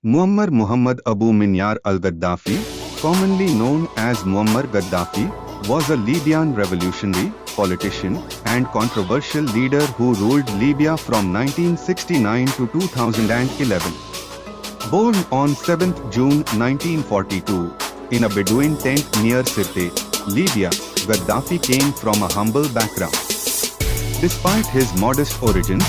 Muammar Muhammad Abu Minyar al-Gaddafi, commonly known as Muammar Gaddafi, was a Libyan revolutionary, politician, and controversial leader who ruled Libya from 1969 to 2011. Born on 7 June 1942, in a Bedouin tent near Sirte, Libya, Gaddafi came from a humble background. Despite his modest origins,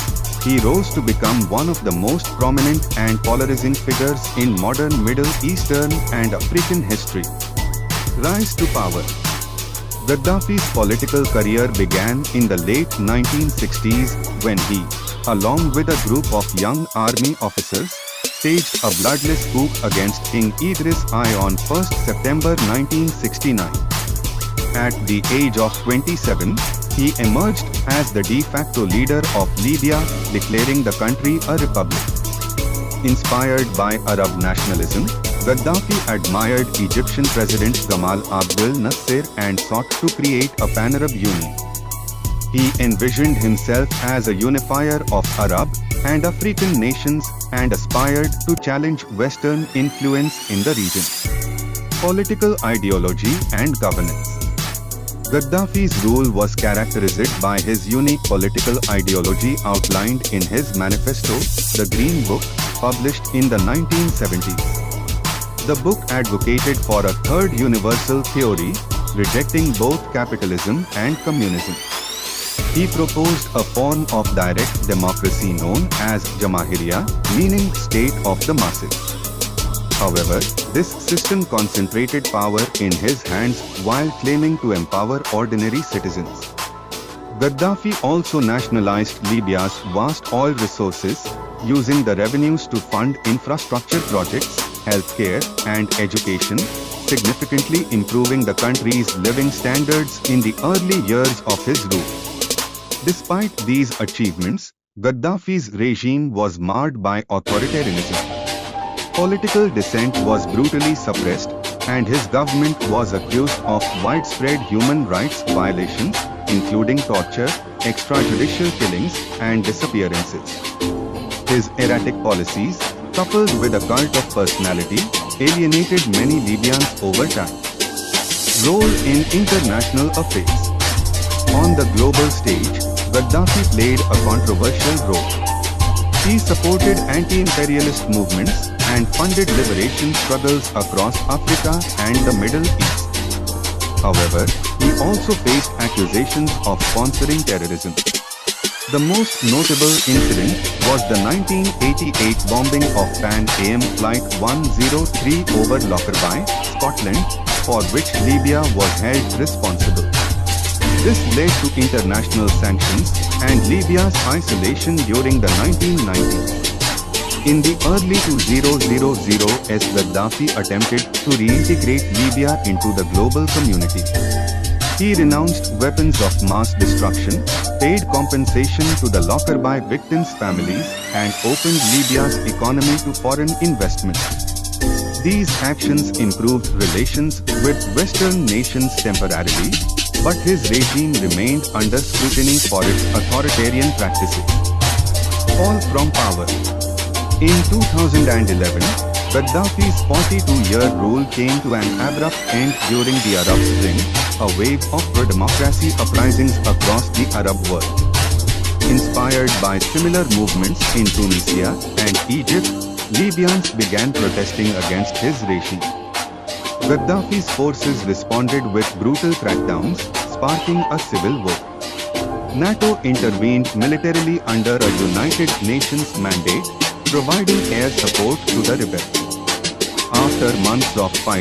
he rose to become one of the most prominent and polarizing figures in modern Middle Eastern and African history. Rise to power. Gaddafi's political career began in the late 1960s when he, along with a group of young army officers, staged a bloodless coup against King Idris I on 1 September 1969. At the age of 27, he emerged as the de facto leader of Libya, declaring the country a republic. Inspired by Arab nationalism, Gaddafi admired Egyptian President Gamal Abdel Nasser and sought to create a pan-Arab union. He envisioned himself as a unifier of Arab and African nations and aspired to challenge Western influence in the region. Political ideology and governance. Gaddafi's rule was characterized by his unique political ideology outlined in his manifesto, the Green Book, published in the 1970s. The book advocated for a third universal theory, rejecting both capitalism and communism. He proposed a form of direct democracy known as Jamahiriya, meaning state of the masses. However, this system concentrated power in his hands while claiming to empower ordinary citizens. Gaddafi also nationalized Libya's vast oil resources, using the revenues to fund infrastructure projects, healthcare, and education, significantly improving the country's living standards in the early years of his rule. Despite these achievements, Gaddafi's regime was marred by authoritarianism. Political dissent was brutally suppressed, and his government was accused of widespread human rights violations, including torture, extrajudicial killings, and disappearances. His erratic policies, coupled with a cult of personality, alienated many Libyans over time. Role in international affairs. On the global stage, Gaddafi played a controversial role. He supported anti-imperialist movements and funded liberation struggles across Africa and the Middle East. However, he also faced accusations of sponsoring terrorism. The most notable incident was the 1988 bombing of Pan Am Flight 103 over Lockerbie, Scotland, for which Libya was held responsible. This led to international sanctions and Libya's isolation during the 1990s. In the early 2000s, Gaddafi attempted to reintegrate Libya into the global community. He renounced weapons of mass destruction, paid compensation to the Lockerbie victims' families, and opened Libya's economy to foreign investment. These actions improved relations with Western nations temporarily, but his regime remained under scrutiny for its authoritarian practices. Fall from power. In 2011, Gaddafi's 42-year rule came to an abrupt end during the Arab Spring, a wave of pro-democracy uprisings across the Arab world. Inspired by similar movements in Tunisia and Egypt, Libyans began protesting against his regime. Gaddafi's forces responded with brutal crackdowns, sparking a civil war. NATO intervened militarily under a United Nations mandate, providing air support to the rebels. After months of fighting,